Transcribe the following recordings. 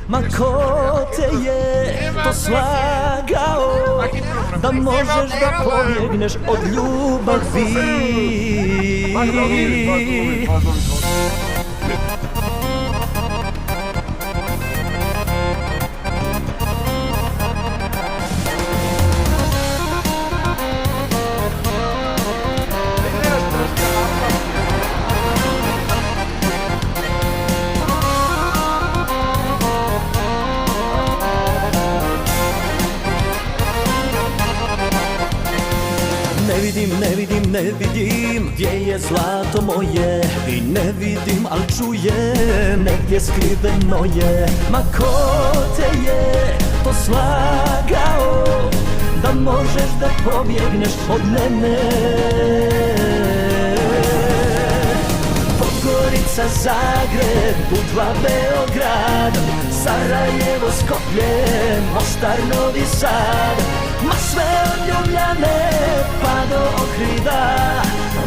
Ma ko te je to slagao da možeš da pobjegneš od ljubavi? Ne vidim gdje je zlato moje i ne vidim, al čujem negdje skriveno je. Ma ko te je to slagao da možeš da pobjegneš od mene? Podgorica, Zagreb, Budva, Beograd, Sarajevo, Skoplje, Mostar, Novi Sad. Ma sve od Ljubljane pa do Ohrida,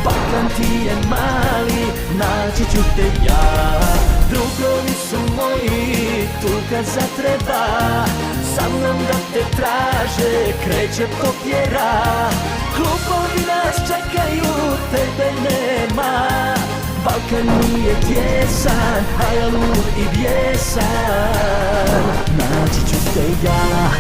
Balkan ti je mali, naći ću te ja. Drugovi su moji tu kad zatreba, sa mnom da te traže, kreće kopjera. Klubovi nas čekaju, tebe nema, Balkan nije tjesan, a ja lud i bijesan, naći ću te ja.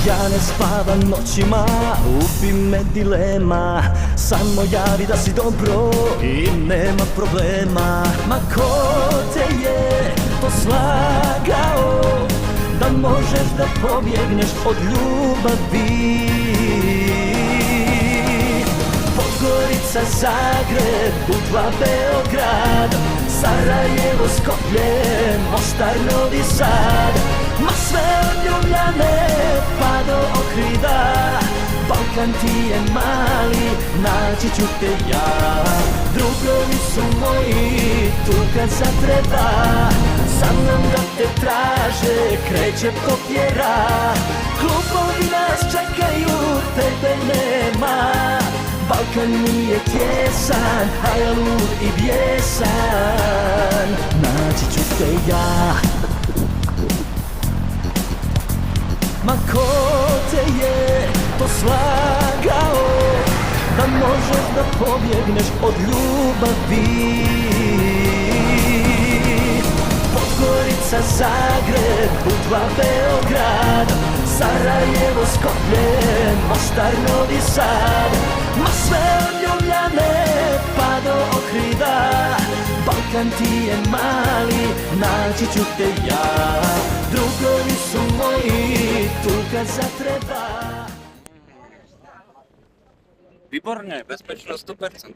Ja ne spavam noćima, ubi me dilema, samo javi da si dobro i nema problema. Ma ko te je to slagao da možeš da pobjegneš od ljubavi? Podgorica, Zagreb, Budva, Beograd, Sarajevo, Skoplje, Mostar, Novi Sad. Ma sve od Ljubljane pa do Ohrida, Balkan ti je mali, naći ću te ja. Drugovi su moji tu kad zatreba, sa mnom da te traže, kreće kopjera. Klubovi nas čekaju, tebe nema, Balkan nije tjesan, a ja lud i bijesan, naći ću te ja. Ma ko te je to slagao da možeš da pobjegneš od ljubavi? Podgorica, Zagreb, Budva, Beograd, Sarajevo, Skoplje, Mostar, Novi Sad. Ma sve od Ljubljane pa do Ohrida, Balkan ti je mali, naći ću te ja. Drugovi su moji tu kad zatreba. Výborně, bezpečnost 100%.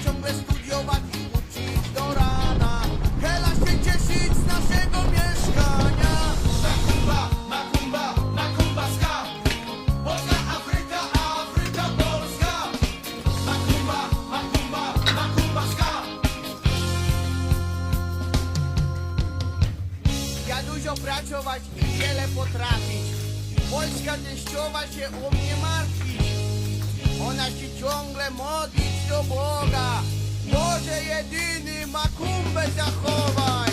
Ciągle studiować i uczyć do rana. Hela się cieszy, co pracować i wiele potrafić. Polska teściowa się o mnie martwi. Ona się ciągle modlić do Boga. Boże jedyny, Makumbę zachowaj.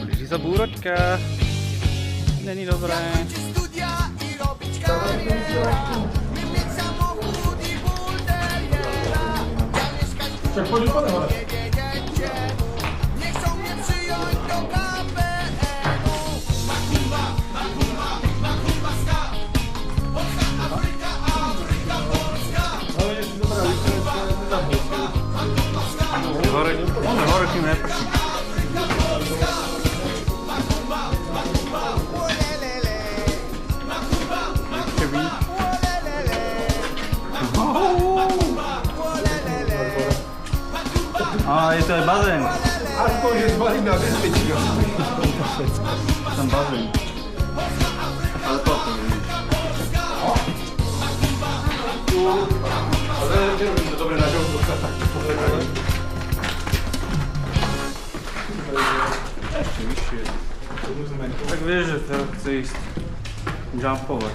Blíží sa búročka. Není dobré. Zakończyć studia i robić karierę. My mieć samochód i bulteriera. Ja mieszkać tu, nie wiedzieć czemu. Nie chcą mnie przyjąć do KPN-u. Makumba, Makumba, Makumbaska. Polska, Afryka, Afryka, Polska. Hore kým neprší. Olelele, Keby. olelele. A je to aj bazén. Aspoň, že zbalím na bezpečnosť. Tam bazén. Ale potom Ale neviem, to dobre na žovku sa takto povedali. ešte vyššie. Tak vieš, že teraz chce ísť jumpovať.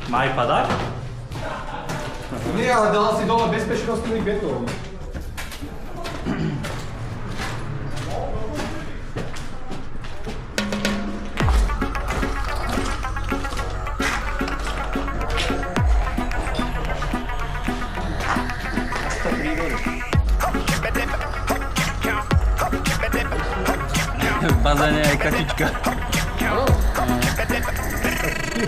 Má aj padať? Nie, ale dala si dole bezpečnostný betón. V bazéne aj katička.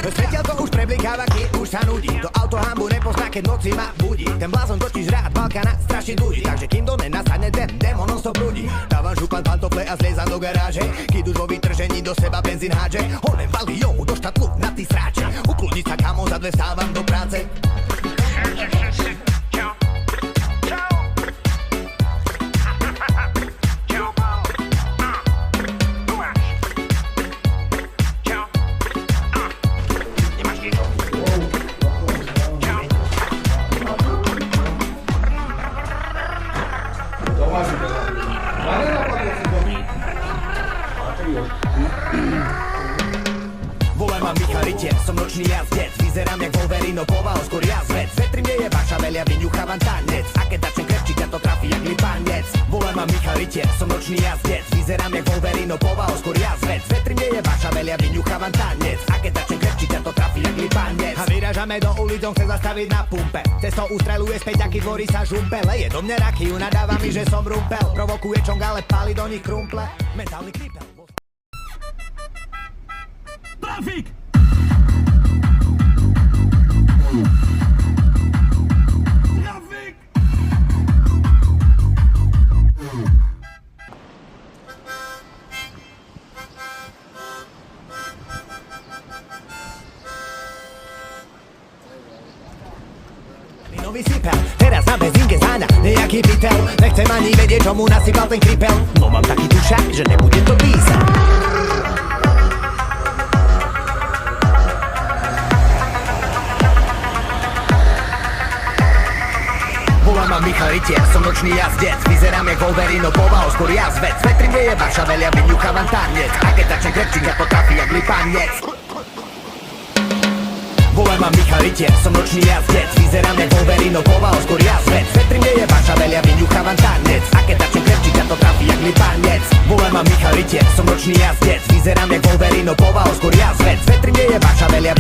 Svetielko už preblikáva, keď už sa nudí. To auto hambu nepozná, keď noci ma budí. Ten blázon totiž rád Balkána strašiť ľudí. Takže kým do nenastane ten démon non stop ľudí. Dávam župan pantofle a zliezam do garáže. Keď už vo vytržení do seba benzín hádže. Honem valí jomu do štatlu na ty sráče. Ukludniť sa kamo, za dve stávam do práce. Volaj ma Michal Rytier, som nočný jazdec. Vyzerám jak Wolverino, povaho skôr jazvec. Vetri mne je vaša velia, vyňuchávam tanec. A keď začnem krepčiť, ťa to trafí jak lipanec. Volaj ma Michal Rytier, som nočný jazdec. Vyzerám jak Wolverino, povaho skôr jazvec. Vetri mne je vaša velia, vyňuchávam tanec. A keď začnem krepčiť, ťa to trafí jak lipanec. A vyrážame do ulic, on chce zastaviť na pumpe. Cesto ustreluje späť, aký tvorí sa žumpe. Leje do mňa rakiu, nadáva mi, že som rumpel. Provokuje čong, ale páli do nich krumple. Mentálny kripel. Trafik! Trafik! Nový sypel, teraz na benzínke záňa nejaký pytel. Nechcem ani vedieť, čo mu nasypal ten kripel. No mám taký tušak, že nebudem to písať. Volám ma Michal Rytier, som nočný jazdec. Vyzerám jak Wolverino, povaho skôr jazvec. Vetri mne je vaša velia, vyňuchávam tanec. A keď začne krepčiť, ťa to trafí jak lipanec. Volaj ma Michal Rytier, som nočný jazdec. Vyzerám jak Wolverino, povaho skôr jazvec. Vetri mne je vaša velia, vyňuchávam tanec. A keď začne krepčiť, ťa to trafí jak lipanec. Volaj ma Michal Rytier, som nočný jazdec. Vyzerám jak Wolverino, povaho skôr jazvec. Vetri mne je vaša velia,